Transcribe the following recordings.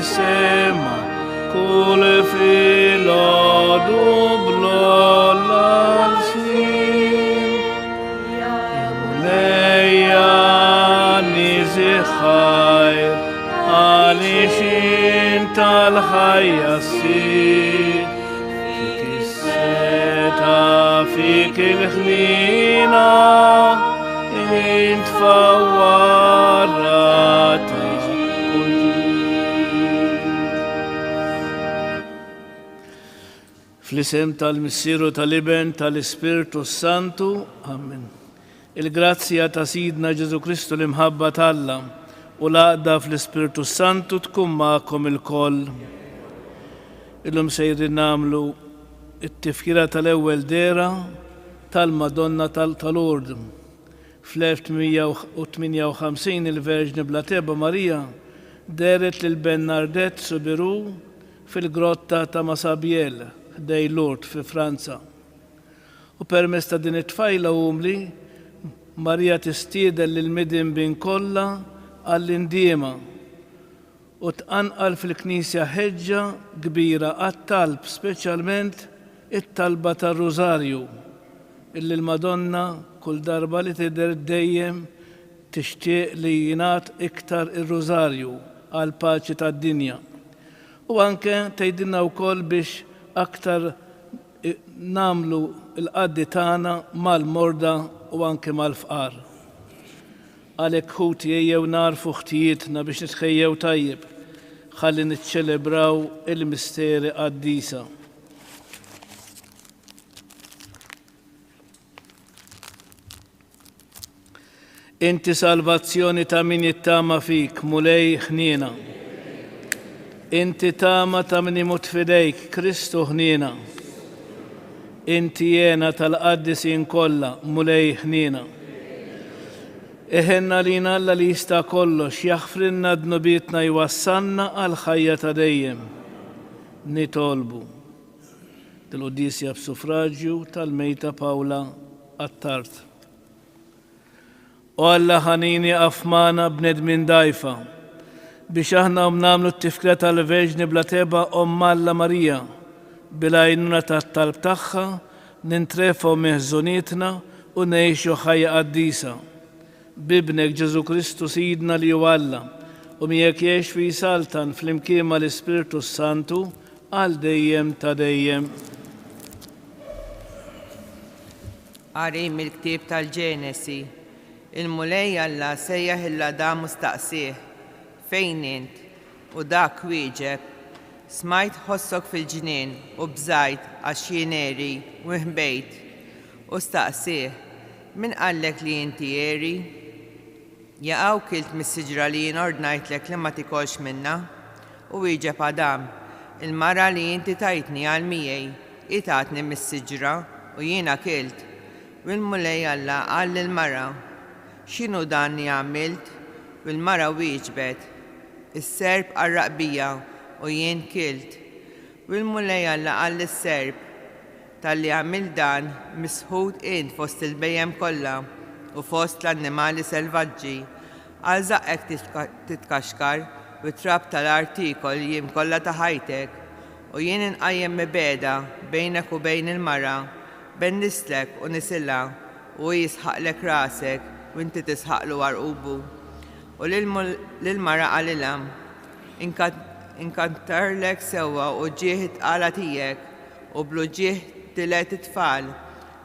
sema kul filadu blolalsin Yamuleya nizikhair alishin talhayasin Fikiseta fikilhlina intfawarata Fl-isem tal-Missieru tal-Iben tal-Ispirtu Santu. Amen. Il-grazzja ta' Sidna Ġesu Kristu l-imħabba tal-Alla u l-għaqda fl-Ispirtu Santu tkun ma'kom il-koll. Illum sejrin namlu it-tifkira tal-ewwel dera tal-Madonna tal-Lurd. Fl-1858 il-Verġni Blateba Marija deret lil Bernardet Sobiru fil-grotta ta' Masabiel ħdej Lourdes fi Franza. U permezz ta' din it-tfajla umli, Marija tistiedel lil-midien bin kollha għall-indiema u tqanqal fil-Knisja ħeġġa kbira għat-talb, speċjalment it-talba tar-Rużarju, illi l-Madonna kull darba li tidher dejjem tixtieq li jingħat iktar ir-Rużarju għal paċi tad-dinja. U anke tgħidilna wkoll biex aktar namlu l-qaddi tagħna mal-morda u anke mal-fqar. Għalhekk ħuti ejjew narfu ħtijietna biex nitħejjew tajjeb, ħalli niċċelebraw il-misteri qaddisa. Inti salvazzjoni ta' min jittama fik, mulej ħniena. Inti tama ta' min imut fidejk, Kristu ħniena. Inti jena tal-qaddisin kollha, mulej ħniena. Iħenna lina Alla li jista' kollox, jaħfrinna dnubietna jwassanna għal ħajja ta' dejjem. Nitolbu. Dil-Quddisja b'suffraġġju tal-Mejta Pawla Attart. U Alla ħanini afmana bnedmin dajfa biex aħna namlu t-tifkira tal-Verġni Blateba Alla Marija bil-għajnuna tat-talb tagħha nintrefaw meħżunietna u ngħixu ħajja qaddisa. Bibnek Ġesu Kristu Sidna li hu Alla u miegħek jgħix fi saltan fl-imkien mal-Ispirtu Santu għal dejjem ta' dejjem. Qari mill-ktieb tal-Ġenesi. Il-mulej Alla sejjaħ il-Adam mustaqsih fejn int u dak wieġeb smajt ħossok fil-ġnien u bżajt għax jieneri u ħbejt u staqsih min qallek li inti eri? Jaqgħu kilt mis-siġra li jien ordnajtlek li ma tikolx minna u wieġeb Adam il-mara li inti tajtni għal miegħi itatni mis-siġra u jiena kilt. U l-mulej Alla qal lill-mara x'inhu dan li għamilt? U l-mara wieġbet is-serb qarraq bija u jien kilt. U l-mulej Alla qal lis-serb tal-li għamil dan misħud int fost il-bejjem kollha u fost l-annimali selvaġġi għal żaqek titkaxkar u trab tal-artikol jiem kollha ta' ħajtek u jien inqajjem mibeda bejnek u bejn il-mara bennislek u nisilha u jisħaqlek rasek u inti tisħaqlu għarqubu. U lil-mara qalilha inkantarlek sewwa u ġieħ itqala tiegħek u blu ġieħ tilet it-tfal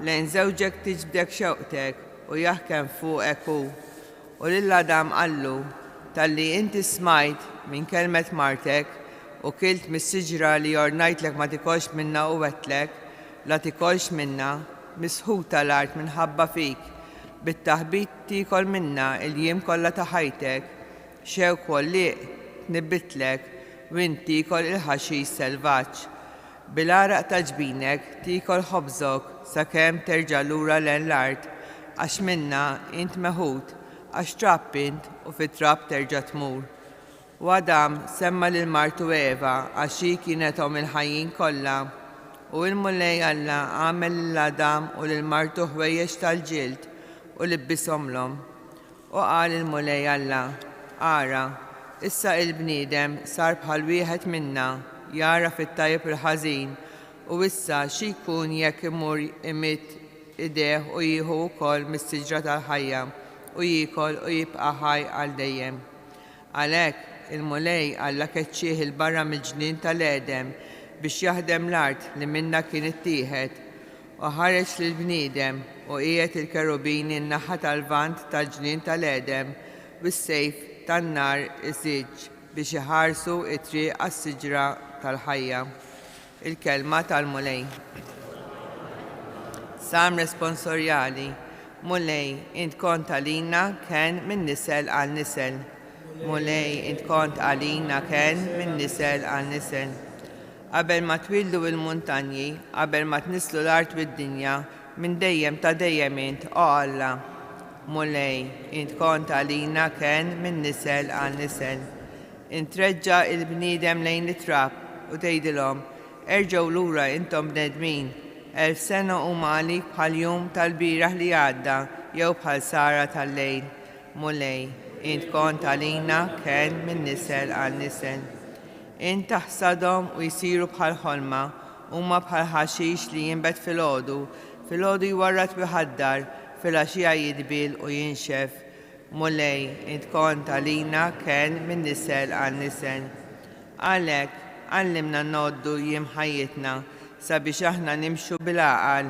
lejn żewġek tiġbdek xewqtek u jaħkem fuqek hu. U lill-Adam qallu talli inti smajt minn kelmet martek u kilt mis-siġra li jornajtlek ma tikolx minna u wetlek la tikolx minna misħuta l-art minħabba fik bit-taħbit tikol minna il-jiem kollha ta' ħajtek xewk u liq tnibbitlek u inti tikol il-ħaxix selvaġġ. Bil-għaraq ta' ġbinek tikol ħobżok sakemm terġa' lura lejn l-art għax minna int meħud għax trapp int u fit-trapp terġa' tmur. U Adam semma lil martu Eva għax hi kienethom il-ħajjin kollha u l-mulej Alla għamel lill-Adam u lill-martu ħwejjeġ tal-ġild u libbishomlhom. U qal il-mulej Alla ara issa il-bniedem sar bħal wieħed minna, jara fit-tajjeb il-ħażin, u issa xi jkun jekk imur imit idejh u jieħu wkoll mis-siġra tal-ħajja u jiekol u jibqa' ħaj għal dejjem. Għalhekk il-mulej Alla keċċih il-barra mill-ġnien tal-Edem biex jaħdem l-art li minna kien ittieħed u ħareġ lill-bniedem u qiegħed il-kerubini n-naħa tal-vant tal-ġnien tal-Edem bis-sejf tan-nar iżiġ biex iħarsu t-triq għas-siġra tal-ħajja. Il-kelma tal-mulej. Sam responsorjali. Mulej, int kont għalina kien minn nisel għal nisel. Mulej, int kont għalina kien minn nisel għal nisel. Qabel ma twildu il-muntanji, qabel ma tnislu l-art bid-dinja, minn dejjem ta' dejjem int, o Alla. Mulej, int kont għalina kien minn nisel għal nisel. Int reġġa il-bniedem lejn it-trab u tgħidilhom, erġgħu lura intom bnedmin, 1000 sena huma għalik bħal jum tal-bieraħ li għadda jew bħal sara tal-lejl. Mulej, int kont għalina kien minn nisel għal nisel. Int taħsadhom u jsiru bħal ħolma, huma bħal ħaxix li jinbet filgħodu, filgħodu jwarrat biħaddar, fil-għaxija jidbil u jinxef. Mulej, int kont għalina kien minn nisel għal nisel. Għalhekk għallimna noddu jiem ħajjitna sabiex aħna nimxu bil-għaqal,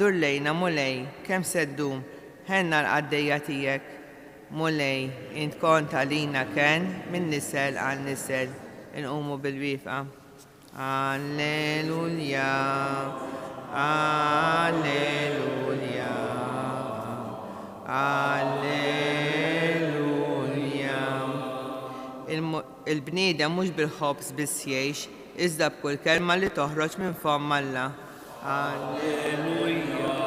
dur lejna mulej, kemm seddum, ħenna l-qaddejja tiegħek. Mulej, int kont għalina kien minn nisel għal nisel. Inqumu bil-wifqa. Alleluja, alleluja, alleluja. Il-bniedem mhux bil-ħobs biss jgħix, iżda b'kull kelma li toħroġ minn fomm Alla. Alleluja.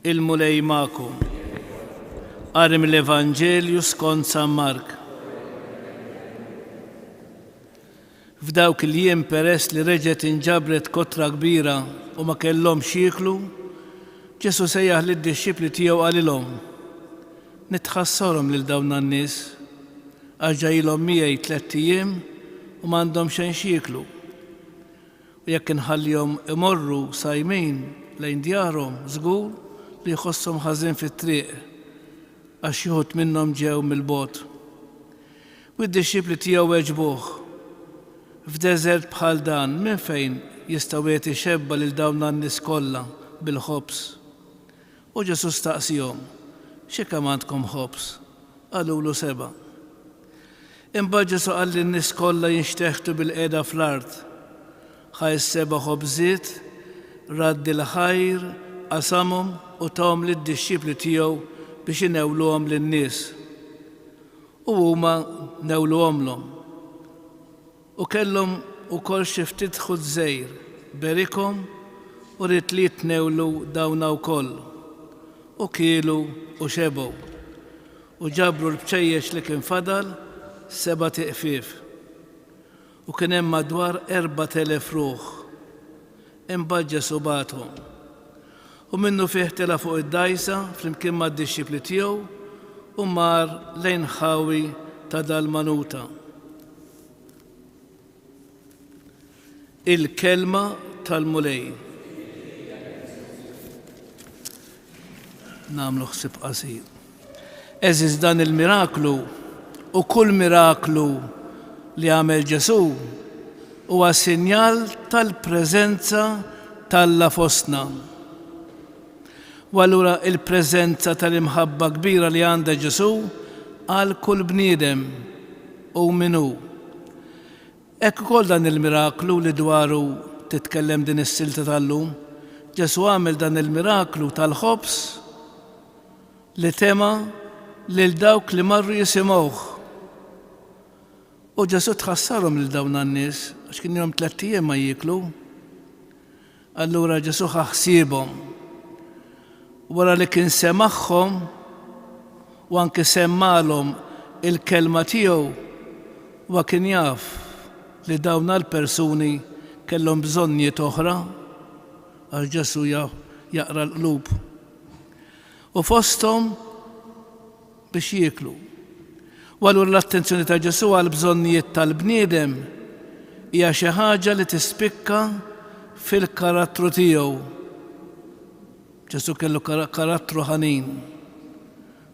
Il-mulej magħkom. Qari mill-Evanġelju skont San Mark. F'dawk il-jiem peress li reġgħet inġabret kotra kbira u ma kellhomx jieklu, Ġesu sejjaħ lid-dixxipli tiegħu qalilhom: nitħassarhom lil dawn an-nies għax ġejjilhom miegħi 3 ijiem u m'għandhom xejn jieklu. U jekk inħallihom imorru sajmin lejn djarhom żgur li jħosshom ħażin fit-triq għax xi wħud minnhom ġew mill-bogħod. U d-dixxipli tiegħu weġbuh: f'deżert bħal dan minn fejn jistgħu wieħed ixebba lil dawn an-nies kollha bil-ħobs? U Ġesu staqsihom: xi kemm għandkom ħobs? Qalulu 7. Imbagħad Ġesu qal lin-nies kollha jinxteħtu bil-qiegħda fl-art: ħaj 7 ħobżiet, raddi l-ħajr, qasamhom u tawhom lid-dixxipli tiegħu biex inewluhom lin-nies. U huma newluhomlhom. U kellhom ukoll xi ftit ħud żgħir, berikhom u rid li jitnewlu dawna wkoll. U kielu u xebgħu. U ġabru l-bċejjeċ li kien fadal 7 tiqfief. U kien hemm madwar 4,000 ruħ. Imbagħad Ġesu bagħthom. U minnu fih tela fuq id-dajsa flimkien mad-dixxipli tiegħu u mar lejn ħawi ta' Dalmanuta. Il-kelma tal-mulej. Nagħmlu ħsieb qasir. Eżiż dan il-miraklu u kull miraklu li għamel Ġesu huwa sinjal tal-preżenza tal-Alla fostna. U allura il-preżenza tal-imħabba kbira li għandha Ġesu għal kull bniedem u minnu. Hekk ukoll dan il-miraklu li dwaru titkellem din is-silta tal-lum, Ġesu għamel dan il-miraklu tal-ħobs li tema lil dawk li marru jisimgħuh. U Ġesu tħassarhom lil dawn an-nies għax kien jom 3 ijiem ma jieklu. Allura Ġesu ħsiebhom. Wara li kien semaħħom u anke semmalhom il-kelma tiegħu wa kien jaf li dawna l-persuni kellhom bżonnijiet oħra għax Ġesu jaqra l-qlub. U fosthom biex jieklu. U allura l-attenzjoni ta' Ġesu għal bżonnijiet tal-bniedem hija xi ħaġa li tispikka fil-karattru tiegħu. Ġesu kellu karattru ħanin,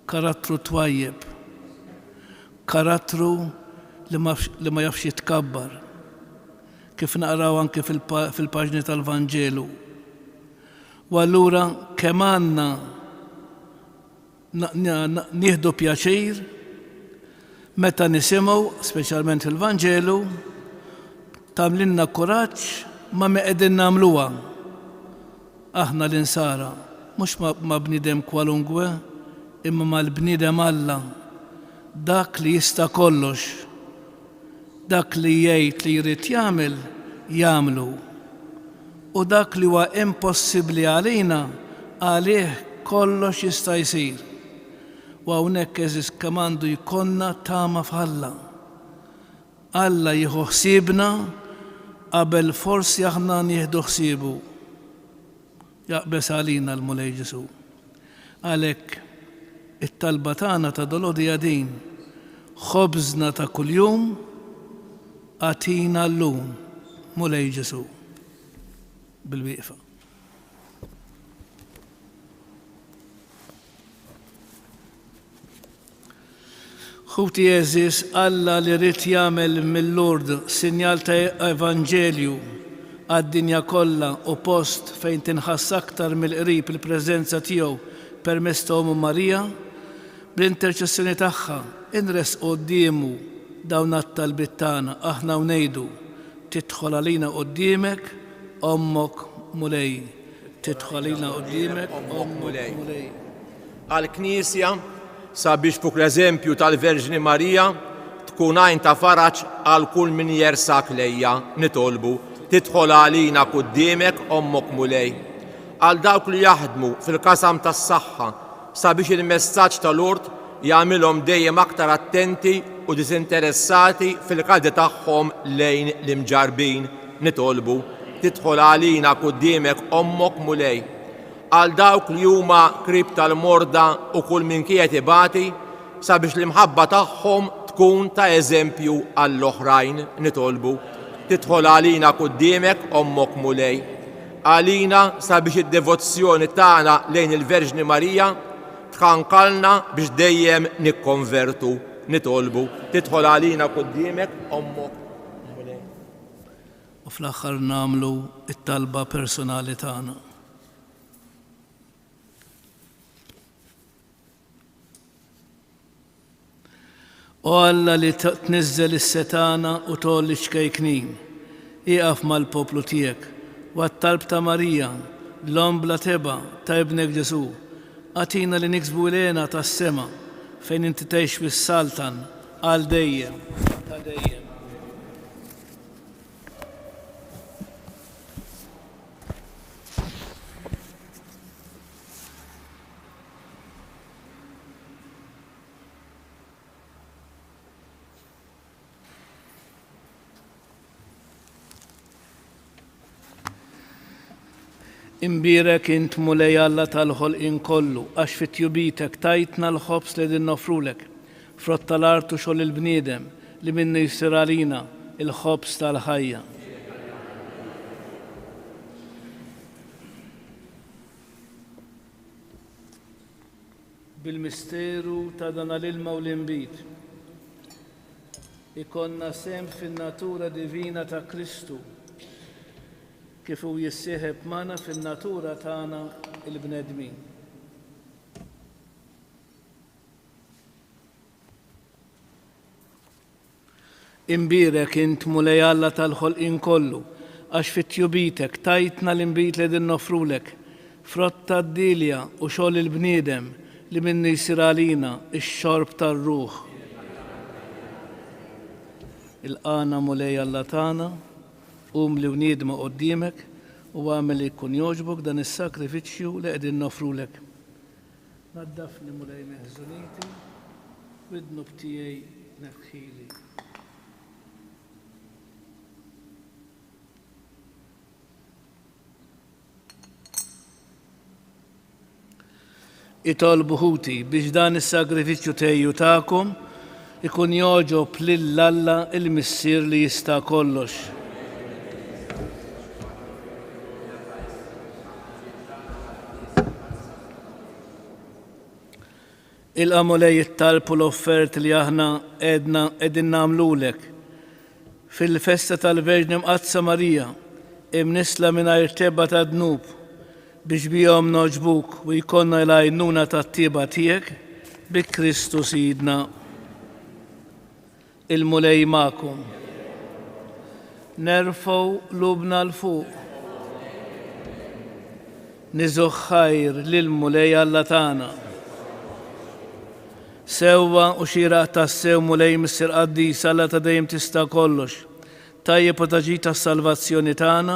karattru twajjeb, karattru li ma jafx jitkabbar, kif naqraw anke fil-paġni tal-Vanġelu. U allura kemm għandna nieħdu pjaċir meta nisimgħu, speċjalment fil-Vanġelu, tagħmlilna kuraġġ ma qegħdin nagħmluha. Aħna l-insara, mhux ma' bniedem kwalunkwe, imma mal-bniedem Alla, dak li jista' kollox, dak li jgħid li jrid jagħmel, jagħmlu. U dak li huwa impossibbli għalina, għalih kollox jista' jsir. U hawnhekk eżis kemm għandu jkollna tama f'Alla. Alla jieħu ħsiebna qabel forsi aħna nieħdu ħsiebu. Jaqbes għalina l-Mulej Ġesu. Għalhekk it-talba tagħna ta' dolodi din, ħobżna ta' kuljum għatina llum, Mulej Ġesu. Bil-wieqfa. Ħuti eżis Alla li rrid jagħmel mill-Lord sinjal ta' Evanġelju għad-dinja kollha u post fejn tinħass aktar mill-qrib il-preżenza tiegħu permezz ta' Ommu Marija, bl-interċessjoni tagħha inresqu qudiemu dawn it-talbiet tagħna aħna u ngħidu tidħol għalina quddiemek Ommok Mulej. Tidħol għalina quddiemek Ommok Mulej. Għall-Knisja sabiex fuq l-eżempju tal-Verġni Marija tkun għajn ta' faraġġ għal kull min jersak lejja nitolbu tidħol għalina quddiemek Ommok Mulej. Għal dawk li jaħdmu fil-qasam tas-saħħa sabiex il-messaġġ tal-Lord jagħmilhom dejjem aktar attenti u disinteressati fil-qagħda tagħhom lejn l-imġarbin nitolbu tidħol għalina quddiemek Ommok Mulej. Għal dawk li huma qrib tal-morda u kull min qiegħed ibati sabiex l-imħabba tagħhom tkun ta' eżempju għall-oħrajn nitolbu tidħol għalina quddiemek Ommok Mulej. Għalina sabiex id-devozzjoni tagħna lejn il-Verġni Marija tħanqalna biex dejjem nikkonvertu nitolbu tidħol għalina quddiemek Ommok Mulej. U fl-aħħar nagħmlu it-talba personali tagħna. U Alla li tniżżel is-setana u tolli xkejknin, iqaf mal-poplu tiegħek u għat-talb ta' Marija, l-om bla teba ta' ibnek Ġesu, għatina li niksbu lejna tas-sema fejn inti tgħix fis-saltan għal dejjem ta' dejjem. Imbirek int Mulej Alla tal-ħolqien kollu, għax fit-tjubitek tajtna l-ħobs li din nofrulek, frott tal-artu xogħol il-bniedem li minnu jsir għalina il-ħobs tal-ħajja. Bil-misteru ta' dan l-ilma u l-inbit, ikonna sem fin-natura divina ta' Kristu, kif hu jissieħeb magħna fin-natura tagħna il-bnedmin. Imbirek int Mulej Alla tal-ħolqien kollu, għax fit-tjubitek tajtna l-inbit li din nofrulek, frott tad-dilja u xogħol il-bniedem li minnu jsir għalina ix-xorb tar-ruħ. Il-qana Mulej Alla tagħna li wniedma quddiemek u għamel li jkun jogħġbok dan is-sakrifiċċju li qegħdin nofrulek. Naddafni Mulej meħżuniti, u id-nub tiegħi neħħili. Bil-misteru ta' dan l-ilma u l-inbit, ikonna sem fin-natura divina ta' Kristu, kif hu jissieħeb magħna fin-natura tagħna il-bnedmin. Imbirek int Mulej Alla tal-ħolqien kollu, għax fit-tjubitek tajtna l-inbit li din nofrulek, frott tad-dilja u xogħol il-bniedem li minnu jsir għalina ix-xorb tar-ruħ. Il-qana Mulej Alla tagħna li wniedma quddiemek u għamel li jkun jogħġbok dan is-sakrifiċċju li qegħdin nofrulek. Naddafni Mulej meħżuniti, u id-nub tiegħi neħħili. itolbu ħuti biex dan is-sagrifiċċju tejju tagħkom ikun joġob lill-Alla il-Missier li jista' kollox. Il-qamulej it-talb u l-offerti li aħna qegħdin nagħmlulek fil-festa tal-Verġni Mqazza Marija imnisla mingħajr tebba ta' dnub biex bihom noġbuk u jkollna l-għajnuna tat-tieba tiegħek bi Kristu Sidna. Il-mulej magħkom. Nerfgħu lubna l-fuq. Niżgħu ħajr lill-mulej Alla tagħna. Sewwa u xieraq tas-sew mulej Missier Qaddis Alla ta' dejjem tista' kollox. Tajjeb u taġid tas-salvazzjoni tagħna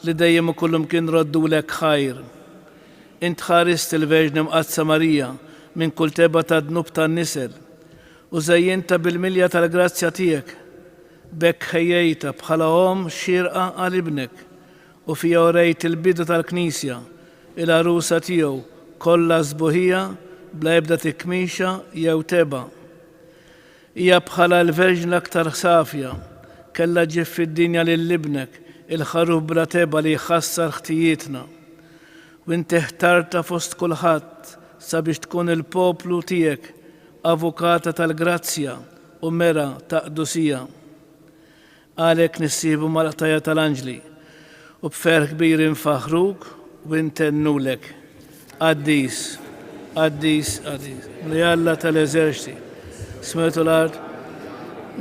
li dejjem ukoll kien roddulek ħajr. Int ħarist il-Verġni Mqazza Marija minn kull tebba ta' dnub tan-nisel u żejjenta bil-milja tal-grazzja tiegħek. Bekk ħejjejta bħala om xierqa għal ibnek u fija urejt il-bidu tal-Knisja il-arusa tiegħu kollha sbuħija bla ebda tikmixa jew teba. Hija bħala l-Verġni l-aktar safja kellha ġib fid-dinja lil ibnek il-ħaruf bla teba li jħassar ħtijietna. U inti ħtarta fost kulħadd sabiex tkun il-poplu tiegħek avukata tal-grazzja u mera ta' qdusija. Għalhekk nissibu mal-qtajja tal-Anġli u b'ferħ kbir infaħruk u intennulek. Qaddis, Qaddis, Qaddis, li Alla tal-eżerċiti, smetu l-art,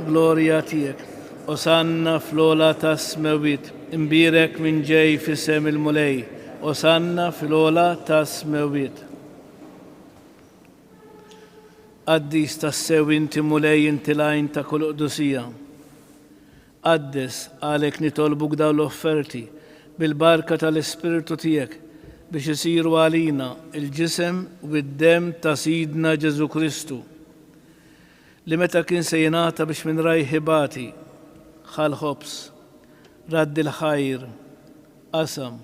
glorja tiegħek. Osanna fl-ola tas-smewit, imbirek minn ġej fis-sem il-mulej. Osanna fl-ola tas-smewit. Qaddis tas-sew inti mulej inti lajn ta' kull qdusija. Qaddes għalhekk nitolbuk dawn l-offerti bil-barka tal-Ispiritu tiegħek biex isiru għalina il-ġisem u d-dem ta' Sidna Ġesu Kristu li meta kien se jingħata biex minn rajħibati ħal ħobs, raddi l-ħajr, qasam,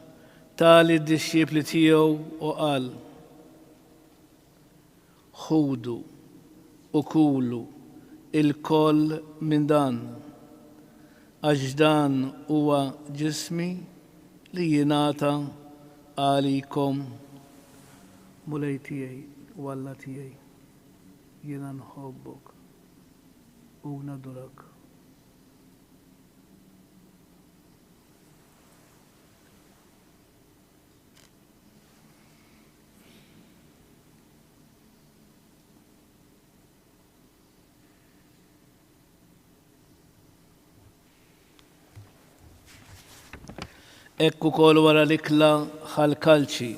tali d-disċipli tiegħu u qal: ħudu u kulu il-koll minn dan, għax dan huwa ġismi li jingħata għalikom. Mulej tiegħi u Alla tiegħi, jiena nħobbok u nadurak. Ekku kol wara l-ikla ħal-kalċi,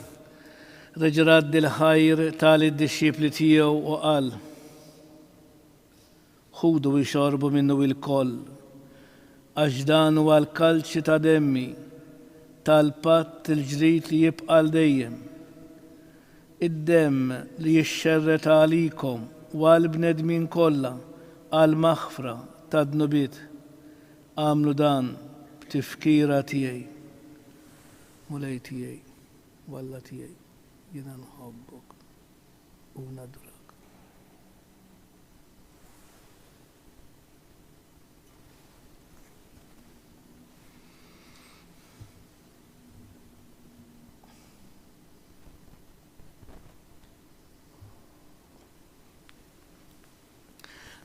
reġraddi l-ħajr tali d-disċipli tiegħu u qal: ħudu jxorbu minnu il-koll, għax dan huwa l-kalċi ta' demmi, tal-patt il-ġdid li jibqa' dejjem. Id-demm li jixxerret għalikom u għall-bnedmin kollha għall-maħfra ta' dnubiet. Għamlu dan b'tifkira tiegħi. Mulej tiegħi u Alla tiegħi, jiena nħobbok u nadurak.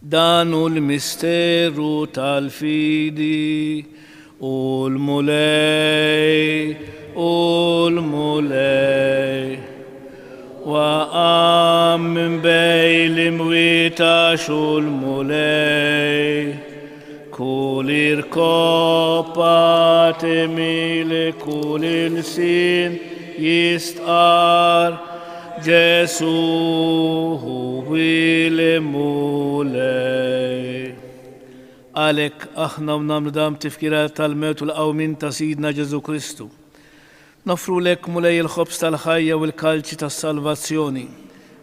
Dan hu l-misteru tal-fidi u l-mulej waqam min bej l-imwieta xu l-mulej kull irkopa temile kull il-sin jistqar Ġesu huwi l-mulej. Għalhekk aħna nagħmlu dam tifkirat tal-mewt u l-qawmin ta' Sidna Ġesu Kristu. Nofrulek mulej il-ħobs tal-ħajja u l-kalċi tas-salvazzjoni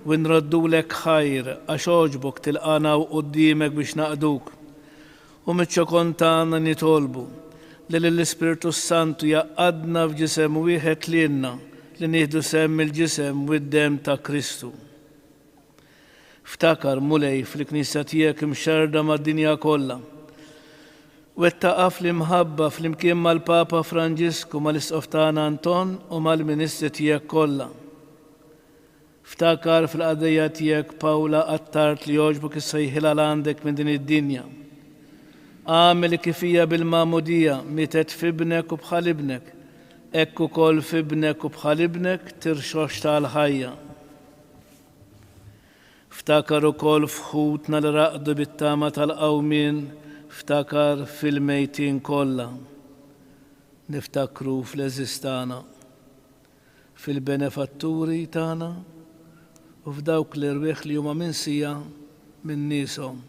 u nraddulek ħajr għax oġbok tilqana u qudiemek biex naqduk. U miċ-ċokon tagħna nitolbu li l-Ispiritu Santu jaqadna f'ġisem wieħed lilna li nieħdu semm il-ġisem u d-dem ta' Kristu. Ftakar mulej fil-Knisja tiegħek imxerda mad-dinja kollha. Wettaqa fl-imħabba fl-imkien mal-Papa Franġisku mal-Isqof tagħna Anton u mal-Ministri tiegħek kollha. Ftakar fil-qadejja tiegħek Pawla qattart li jogħġbok issejħilha għandek minn din id-dinja. Għamel kif hija bil-magħmudija mietet f'ibnek u bħal ibnek, hekk ukoll f'ibnek u bħal ibnek tirxox tal-ħajja. Ftakar ukoll f'ħutna li raqdu bit-tama tal-qawmien, ftakar fil-mejtin kollha. Niftakru fl-eżistana, fil-benefatturi tagħna u f'dawk l-irwieħ li huma minsija minn nieshom.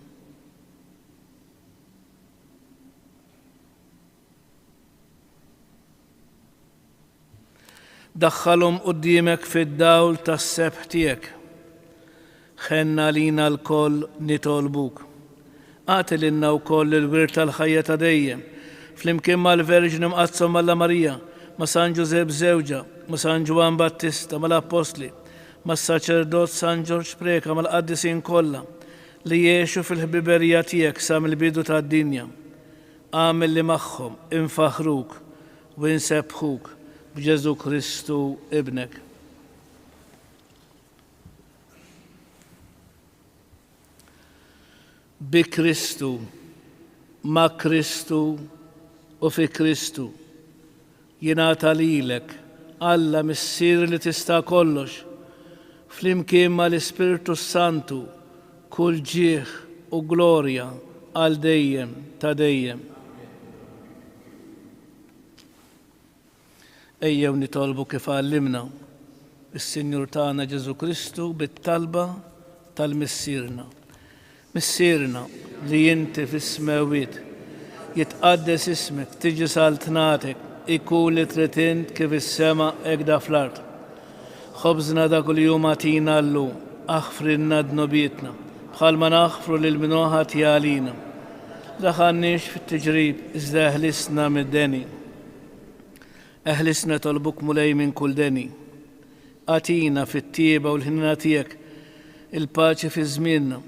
Daħħalhom quddiemek fid-dawl tas-sebħ tiegħek. Ħenna lina l-koll nitolbuk. Għati lilna wkoll il-wirt tal-ħajja ta' dejjem, flimkien mal-Verġni Mqazzom Alla Marija, ma' San Ġusepp Żewġa, ma' San Ġwan Battista, mal-Apostli, ma' Saċerdot San Ġorġ Preka, mal-qaddisin kollha li jgħixu fil-ħbiberija tiegħek sa mill-bidu tad-dinja. Għamel li magħhom infaħruk u insebħuk b'Ġesu Kristu ibnek. Bi Kristu, ma' Kristu u fi Kristu jingħata lilek Alla missier li tista' kollox, flimkien mal-Ispiritu Santu kull ġieħ u glorja għal dejjem ta' dejjem. Ejjew nitolbu kif għallimna is-Sinjur tagħna Ġesu Kristu bit-talba tal-missierna. Missierna li inti fis-smawiet jitqaddes ismek, tiġi saltnatek, ikun li trid int kif is-sema hekk da fl-ard. Ħobżna da kuljum agħtina llum, aħfrilna dnobietna, bħalma naħfru lil min ħadd jagħlina. Daħalniex fit-tiġrib iżda eħlisna mid-deni. Eħlisna tolbuk mulej minn kull deni. Għatina fit-tieba u l-ħinna tiegħek il-paċi fi żmienna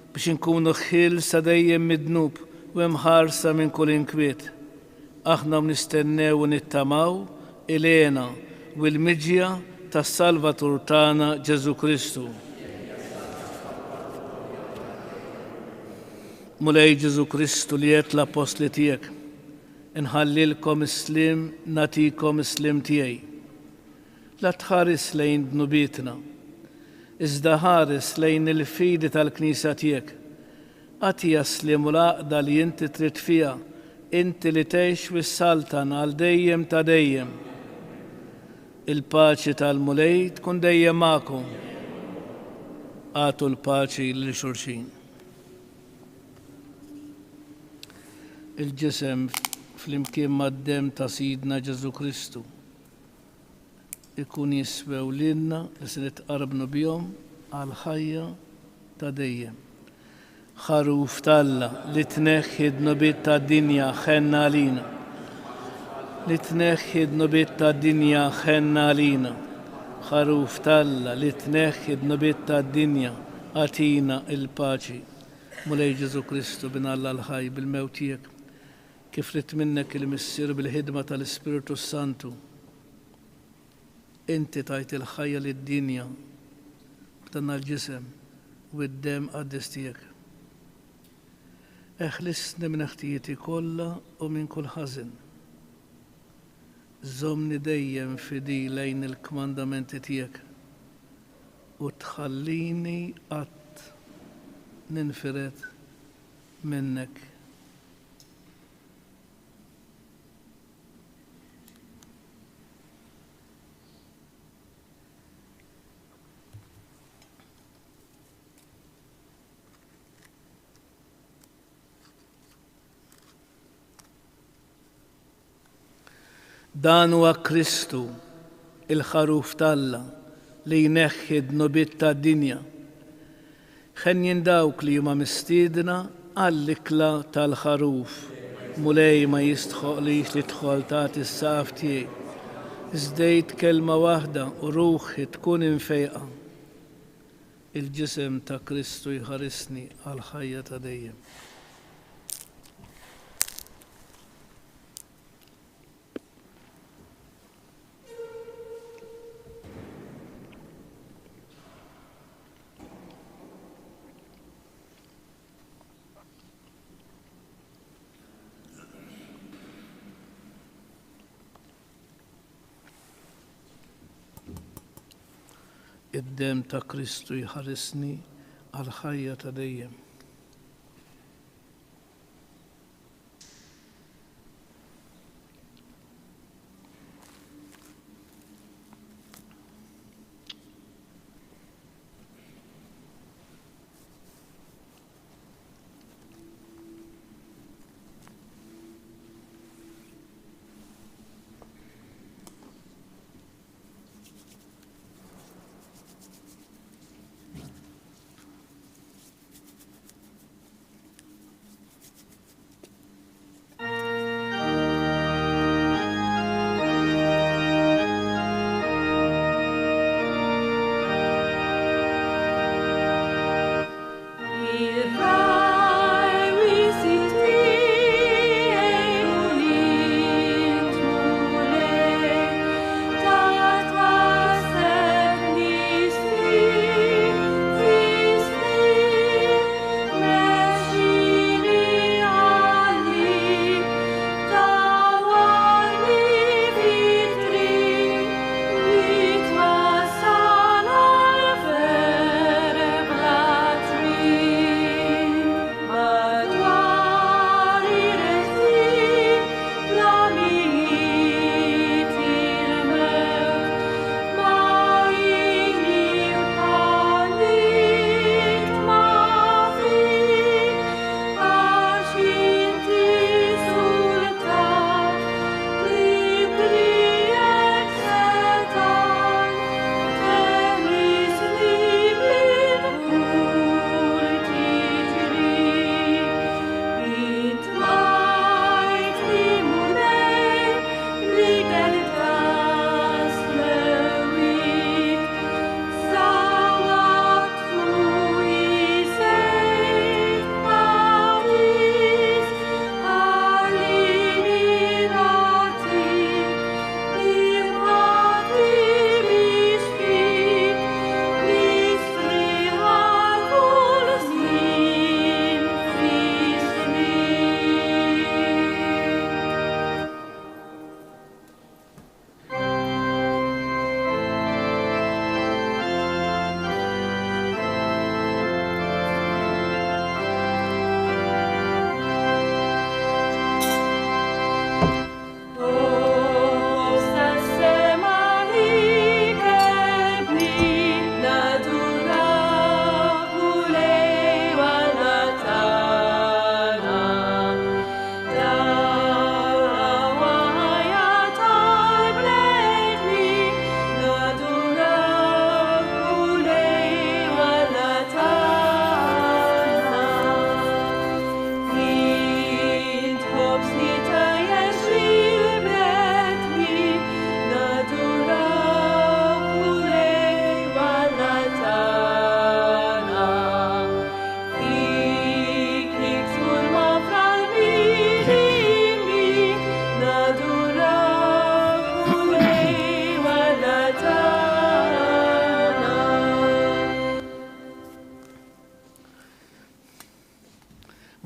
biex inkunu ħilsa dejjem mid-dnub u imħarsa minn kull inkwiet. Aħna nistennew u nittamaw ilena u l-miġja tas-Salvatur tagħna Ġesu Kristu. Mulej Ġesu Kristu li qed l-apostli tiegħek, inħallilkom islim natikom islim tiegħi. La tħares lejn dnubietna, iżda ħares lejn il-fidi tal-Knisja tiegħek. Għatija slim u l-għaqda li inti trid fiha, inti li tgħix wis-saltan għal dejjem ta' dejjem. Il-paċi tal-mulej tkun dejjem magħkom. Għatu l-paċi lil xulxin. Il-ġisem flimkien mad-dem ta' Sidna Ġesu Kristu ikun jiswew lilna li se nitqarbnu bihom għal ħajja ta' dejjem. Ħaruf talla li tneħħi d-nobiet tad-dinja ħenna għalina. Li tneħħi d-nobiet tad-dinja ħenna għalina. Ħaruf talla li tneħħi d-nobiet tad-dinja għatina il-paċi. Mulej Ġesu Kristu bin Alla l-ħaj bil-mewt tiegħek kif rid minnek il-missier bil-ħidma tal-Ispiritu Santu. Inti tajt il-ħajja lid-dinja b'tanna l-ġisem u d-dem qaddis tiegħek. Eħlisni minn ħtijieti kollha u minn kull ħażin. Żommni dejjem fidi lejn il-kmandamenti tiegħek u tħallini qatt ninfiret minnek. Dan huwa Kristu, il-ħaruf talla li jneħħi d-nobiet tad-dinja. Ħen dawk li huma mistiedna għall-ikla tal-ħaruf. Mulej ma jistħoqlix li tħol tagħti s-saqaf tiegħi. ازديت كلمة واحدة وروحي تكون مفيقة. الجسم تا كريستو يهرسني الحياة ديم. الدم تا كريستو يحرسني الحياة ديم.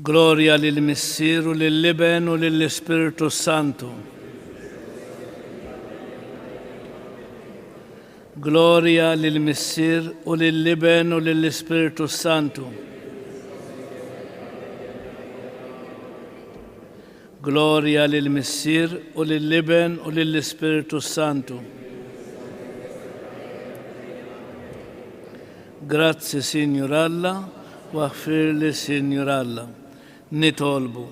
Gloria lil-Missier u lill-Iben u lill-Ispiritu Santu. Gloria lil-Missier u lill-Iben u lill-Ispiritu Santu. Gloria lil-Missier u lill-Iben u lill-Ispiritu Santu. Grazie Signor Allah, waghfir li Signor Allah. Nitolbu.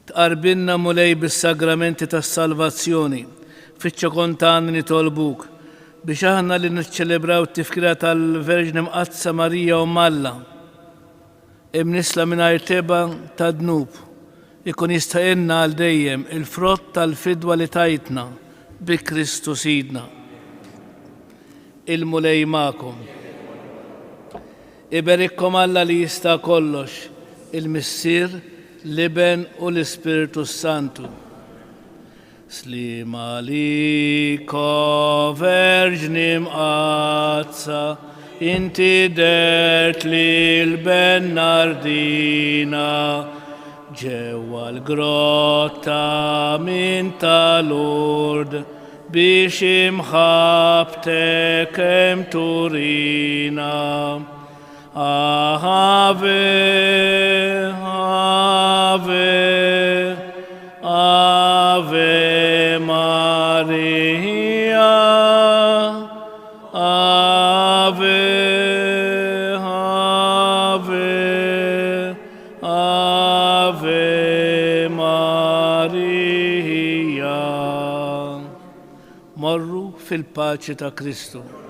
Tqarbilna mulej bis-sagramenti tas-salvazzjoni, fiċ-ċokontan nitolbuk biex aħna li niċċelebraw t-tifkira tal-Verġni Mqazza Marija u Malla, imnisla mingħajr teba ta' dnub, ikun jistajinna għal dejjem il-frott tal-fidwa li tajtna bi Kristu Sidna. Il-mulej ma'kom. Iberikkom Alla li jista' kollox, il-Missier, l-Iben u l-Ispiritu Santu. Slima liko Verġni mqazza, inti dert li l-Bernardina, ġewwa l-grotta min tal-Urd, biex imħabtek hemm turina. Ave, Ave, Ave Maria, Ave, Ave, Ave Maria. Morru fil-paċi ta' Kristu.